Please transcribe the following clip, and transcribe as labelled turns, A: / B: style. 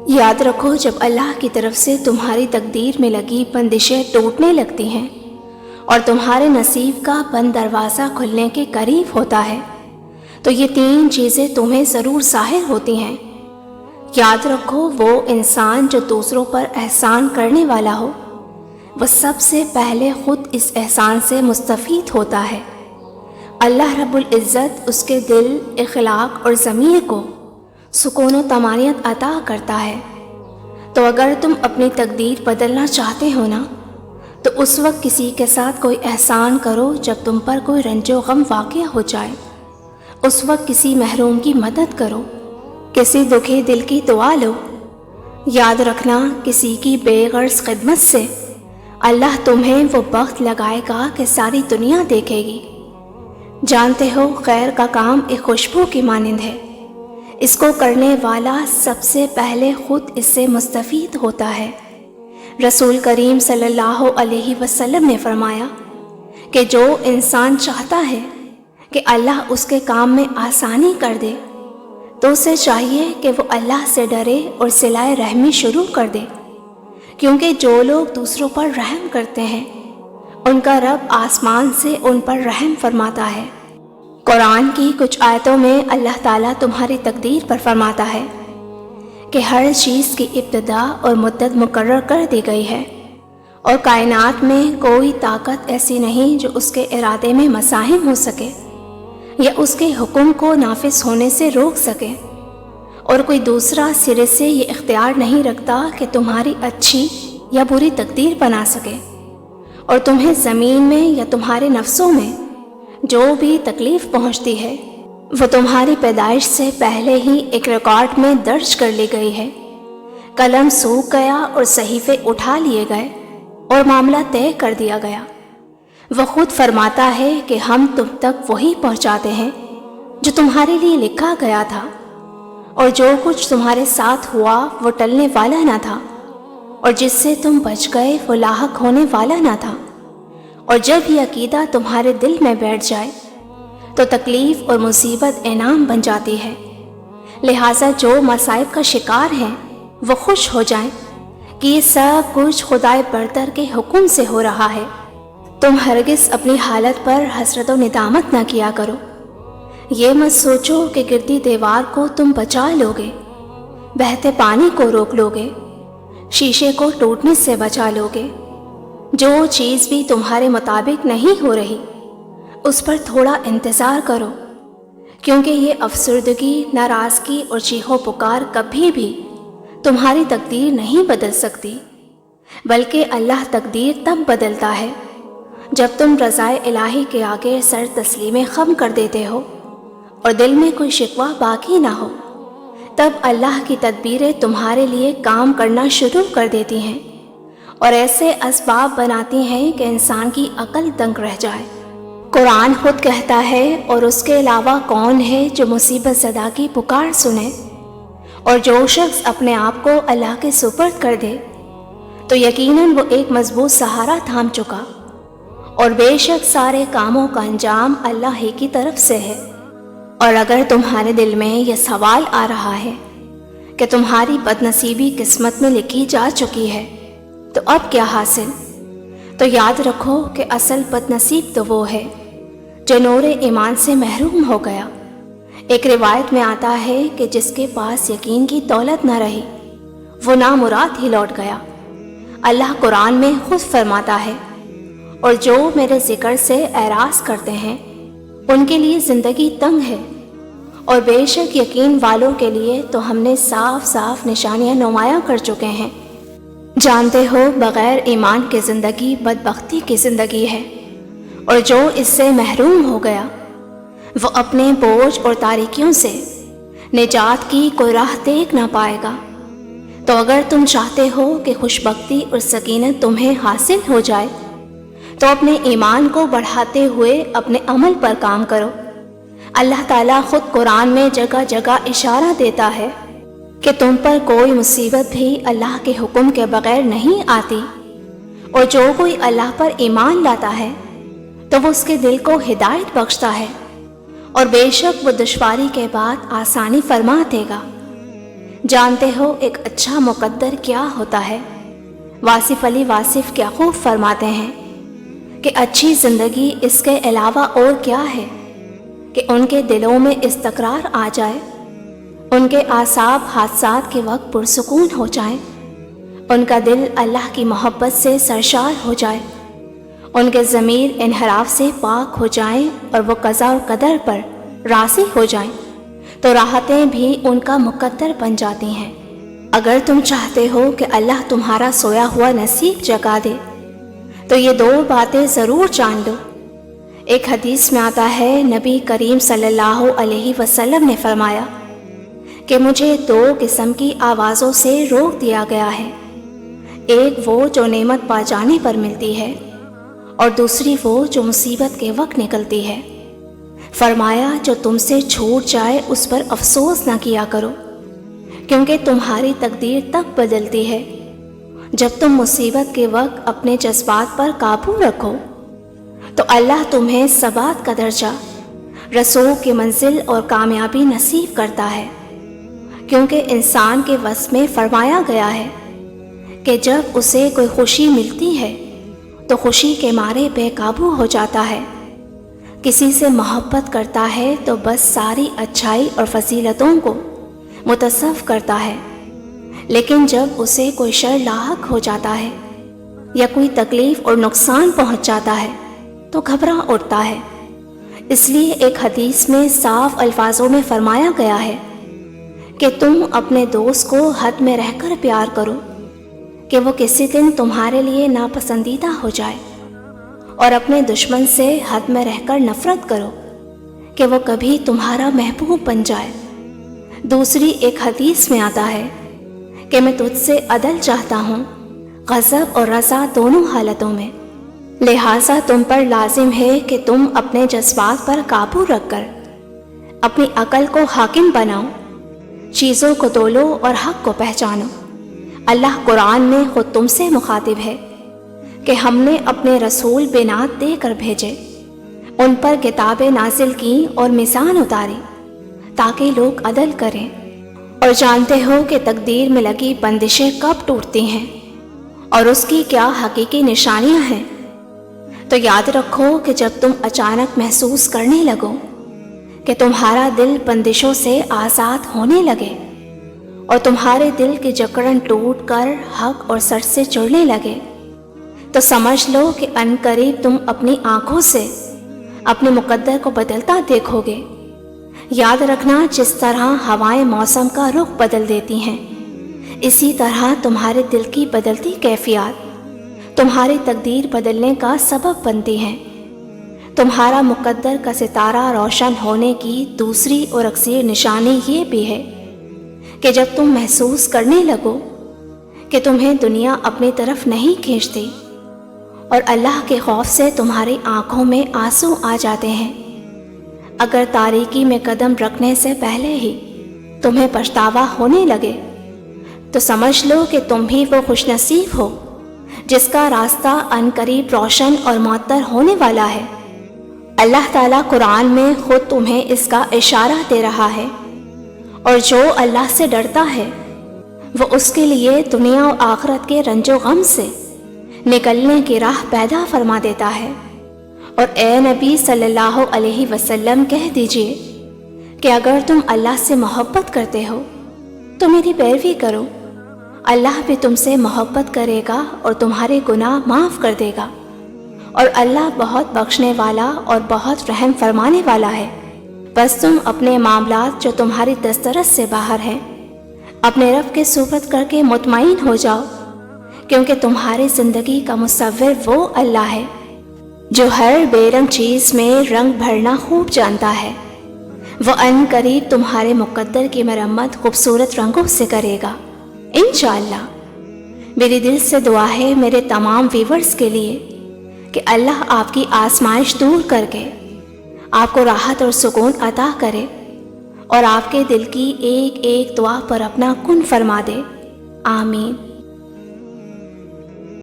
A: یاد رکھو، جب اللہ کی طرف سے تمہاری تقدیر میں لگی بندشیں ٹوٹنے لگتی ہیں اور تمہارے نصیب کا بند دروازہ کھلنے کے قریب ہوتا ہے تو یہ 3 چیزیں تمہیں ضرور ظاہر ہوتی ہیں۔ یاد رکھو، وہ انسان جو دوسروں پر احسان کرنے والا ہو وہ سب سے پہلے خود اس احسان سے مستفید ہوتا ہے۔ اللہ رب العزت اس کے دل، اخلاق اور ضمیر کو سکون و طمانینت عطا کرتا ہے۔ تو اگر تم اپنی تقدیر بدلنا چاہتے ہو نا، تو اس وقت کسی کے ساتھ کوئی احسان کرو جب تم پر کوئی رنج و غم واقع ہو جائے، اس وقت کسی محروم کی مدد کرو، کسی دکھے دل کی دعا لو۔ یاد رکھنا، کسی کی بے غرض خدمت سے اللہ تمہیں وہ بخت لگائے گا کہ ساری دنیا دیکھے گی۔ جانتے ہو، خیر کا کام ایک خوشبو کی مانند ہے، اس کو کرنے والا سب سے پہلے خود اس سے مستفید ہوتا ہے۔ رسول کریم صلی اللہ علیہ وسلم نے فرمایا کہ جو انسان چاہتا ہے کہ اللہ اس کے کام میں آسانی کر دے تو اسے چاہیے کہ وہ اللہ سے ڈرے اور صلہ رحمی شروع کر دے، کیونکہ جو لوگ دوسروں پر رحم کرتے ہیں ان کا رب آسمان سے ان پر رحم فرماتا ہے۔ قرآن کی کچھ آیتوں میں اللہ تعالیٰ تمہاری تقدیر پر فرماتا ہے کہ ہر چیز کی ابتدا اور مدت مقرر کر دی گئی ہے، اور کائنات میں کوئی طاقت ایسی نہیں جو اس کے ارادے میں مزاحم ہو سکے یا اس کے حکم کو نافذ ہونے سے روک سکے، اور کوئی دوسرا سرے سے یہ اختیار نہیں رکھتا کہ تمہاری اچھی یا بری تقدیر بنا سکے، اور تمہیں زمین میں یا تمہارے نفسوں میں جو بھی تکلیف پہنچتی ہے وہ تمہاری پیدائش سے پہلے ہی ایک ریکارڈ میں درج کر لی گئی ہے۔ قلم سوکھ گیا اور صحیفے اٹھا لیے گئے اور معاملہ طے کر دیا گیا۔ وہ خود فرماتا ہے کہ ہم تم تک وہی پہنچاتے ہیں جو تمہارے لیے لکھا گیا تھا، اور جو کچھ تمہارے ساتھ ہوا وہ ٹلنے والا نہ تھا، اور جس سے تم بچ گئے وہ لاحق ہونے والا نہ تھا۔ اور جب یہ عقیدہ تمہارے دل میں بیٹھ جائے تو تکلیف اور مصیبت انعام بن جاتی ہے۔ لہٰذا جو مصائب کا شکار ہیں وہ خوش ہو جائیں کہ یہ سب کچھ خدائے برتر کے حکم سے ہو رہا ہے۔ تم ہرگز اپنی حالت پر حسرت و ندامت نہ کیا کرو۔ یہ مت سوچو کہ گرتی دیوار کو تم بچا لوگے، بہتے پانی کو روک لوگے، شیشے کو ٹوٹنے سے بچا لوگے۔ جو چیز بھی تمہارے مطابق نہیں ہو رہی اس پر تھوڑا انتظار کرو، کیونکہ یہ افسردگی، ناراضگی اور چیخ و پکار کبھی بھی تمہاری تقدیر نہیں بدل سکتی، بلکہ اللہ تقدیر تب بدلتا ہے جب تم رضائے الہی کے آگے سر تسلیم خم کر دیتے ہو اور دل میں کوئی شکوہ باقی نہ ہو۔ تب اللہ کی تدبیریں تمہارے لیے کام کرنا شروع کر دیتی ہیں اور ایسے اسباب بناتی ہیں کہ انسان کی عقل دنگ رہ جائے۔ قرآن خود کہتا ہے، اور اس کے علاوہ کون ہے جو مصیبت زدہ کی پکار سنے، اور جو شخص اپنے آپ کو اللہ کے سپرد کر دے تو یقیناً وہ ایک مضبوط سہارا تھام چکا، اور بے شک سارے کاموں کا انجام اللہ ہی کی طرف سے ہے۔ اور اگر تمہارے دل میں یہ سوال آ رہا ہے کہ تمہاری بد نصیبی قسمت میں لکھی جا چکی ہے تو اب کیا حاصل، تو یاد رکھو کہ اصل بد نصیب تو وہ ہے جو نور ایمان سے محروم ہو گیا۔ ایک روایت میں آتا ہے کہ جس کے پاس یقین کی دولت نہ رہی وہ نامراد ہی لوٹ گیا۔ اللہ قرآن میں خود فرماتا ہے، اور جو میرے ذکر سے اعراض کرتے ہیں ان کے لیے زندگی تنگ ہے، اور بے شک یقین والوں کے لیے تو ہم نے صاف صاف نشانیاں نمایاں کر چکے ہیں۔ جانتے ہو، بغیر ایمان کے زندگی بدبختی کی زندگی ہے، اور جو اس سے محروم ہو گیا وہ اپنے بوجھ اور تاریکیوں سے نجات کی کوئی راہ دیکھ نہ پائے گا۔ تو اگر تم چاہتے ہو کہ خوشبختی اور سکینت تمہیں حاصل ہو جائے تو اپنے ایمان کو بڑھاتے ہوئے اپنے عمل پر کام کرو۔ اللہ تعالیٰ خود قرآن میں جگہ جگہ اشارہ دیتا ہے کہ تم پر کوئی مصیبت بھی اللہ کے حکم کے بغیر نہیں آتی، اور جو کوئی اللہ پر ایمان لاتا ہے تو وہ اس کے دل کو ہدایت بخشتا ہے، اور بے شک وہ دشواری کے بعد آسانی فرما دے گا۔ جانتے ہو ایک اچھا مقدر کیا ہوتا ہے؟ واصف علی واصف کیا خوب فرماتے ہیں کہ اچھی زندگی اس کے علاوہ اور کیا ہے کہ ان کے دلوں میں استقرار آ جائے، ان کے اعصاب حادثات کے وقت پرسکون ہو جائیں، ان کا دل اللہ کی محبت سے سرشار ہو جائے، ان کے ضمیر انحراف سے پاک ہو جائیں اور وہ قضا و قدر پر راضی ہو جائیں، تو راحتیں بھی ان کا مقدر بن جاتی ہیں۔ اگر تم چاہتے ہو کہ اللہ تمہارا سویا ہوا نصیب جگا دے تو یہ 2 باتیں ضرور جان لو۔ ایک حدیث میں آتا ہے، نبی کریم صلی اللہ علیہ وسلم نے فرمایا کہ مجھے 2 قسم کی آوازوں سے روک دیا گیا ہے، ایک وہ جو نعمت پا جانے پر ملتی ہے اور دوسری وہ جو مصیبت کے وقت نکلتی ہے۔ فرمایا جو تم سے چھوٹ جائے اس پر افسوس نہ کیا کرو، کیونکہ تمہاری تقدیر تب بدلتی ہے جب تم مصیبت کے وقت اپنے جذبات پر قابو رکھو، تو اللہ تمہیں ثبات کا درجہ، رسوخ کی منزل اور کامیابی نصیب کرتا ہے، کیونکہ انسان کے وصف میں فرمایا گیا ہے کہ جب اسے کوئی خوشی ملتی ہے تو خوشی کے مارے بے قابو ہو جاتا ہے، کسی سے محبت کرتا ہے تو بس ساری اچھائی اور فضیلتوں کو متصف کرتا ہے، لیکن جب اسے کوئی شر لاحق ہو جاتا ہے یا کوئی تکلیف اور نقصان پہنچ جاتا ہے تو گھبرا اٹھتا ہے۔ اس لیے ایک حدیث میں صاف الفاظوں میں فرمایا گیا ہے کہ تم اپنے دوست کو حد میں رہ کر پیار کرو کہ وہ کسی دن تمہارے لیے ناپسندیدہ ہو جائے، اور اپنے دشمن سے حد میں رہ کر نفرت کرو کہ وہ کبھی تمہارا محبوب بن جائے۔ دوسری ایک حدیث میں آتا ہے کہ میں تجھ سے عدل چاہتا ہوں، غضب اور رضا دونوں حالتوں میں، لہٰذا تم پر لازم ہے کہ تم اپنے جذبات پر قابو رکھ کر اپنی عقل کو حاکم بناؤ، چیزوں کو تولو اور حق کو پہچانو۔ اللہ قرآن میں خود تم سے مخاطب ہے کہ ہم نے اپنے رسول بینات دے کر بھیجے، ان پر کتابیں نازل کی اور میزان اتاری تاکہ لوگ عدل کریں، اور جانتے ہو کہ تقدیر میں لگی بندشیں کب ٹوٹتی ہیں اور اس کی کیا حقیقی نشانیاں ہیں۔ تو یاد رکھو کہ جب تم اچانک محسوس کرنے لگو کہ تمہارا دل بندشوں سے آزاد ہونے لگے اور تمہارے دل کی جکڑن ٹوٹ کر حق اور سچ سے جڑنے لگے، تو سمجھ لو کہ ان قریب تم اپنی آنکھوں سے اپنے مقدر کو بدلتا دیکھو گے۔ یاد رکھنا، جس طرح ہوائیں موسم کا رخ بدل دیتی ہیں، اسی طرح تمہارے دل کی بدلتی کیفیات تمہاری تقدیر بدلنے کا سبب بنتی ہیں۔ تمہارا مقدر کا ستارہ روشن ہونے کی دوسری اور اکثر نشانی یہ بھی ہے کہ جب تم محسوس کرنے لگو کہ تمہیں دنیا اپنی طرف نہیں کھینچتی اور اللہ کے خوف سے تمہاری آنکھوں میں آنسو آ جاتے ہیں، اگر تاریکی میں قدم رکھنے سے پہلے ہی تمہیں پچھتاوا ہونے لگے، تو سمجھ لو کہ تم ہی وہ خوش نصیب ہو جس کا راستہ عنقریب روشن اور معطر ہونے والا ہے۔ اللہ تعالیٰ قرآن میں خود تمہیں اس کا اشارہ دے رہا ہے، اور جو اللہ سے ڈرتا ہے وہ اس کے لیے دنیا و آخرت کے رنج و غم سے نکلنے کی راہ پیدا فرما دیتا ہے۔ اور اے نبی صلی اللہ علیہ وسلم کہہ دیجئے کہ اگر تم اللہ سے محبت کرتے ہو تو میری پیروی کرو، اللہ بھی تم سے محبت کرے گا اور تمہارے گناہ معاف کر دے گا، اور اللہ بہت بخشنے والا اور بہت رحم فرمانے والا ہے۔ بس تم اپنے معاملات جو تمہاری دسترس سے باہر ہیں اپنے رب کے سپرد کر کے مطمئن ہو جاؤ، کیونکہ تمہاری زندگی کا مصور وہ اللہ ہے جو ہر بے رنگ چیز میں رنگ بھرنا خوب جانتا ہے۔ وہ ان قریب تمہارے مقدر کی مرمت خوبصورت رنگوں سے کرے گا انشاءاللہ۔ میری دل سے دعا ہے میرے تمام ویورز کے لیے کہ اللہ آپ کی آزمائش دور کر کے آپ کو راحت اور سکون عطا کرے، اور آپ کے دل کی ایک ایک دعا پر اپنا کن فرما دے۔ آمین۔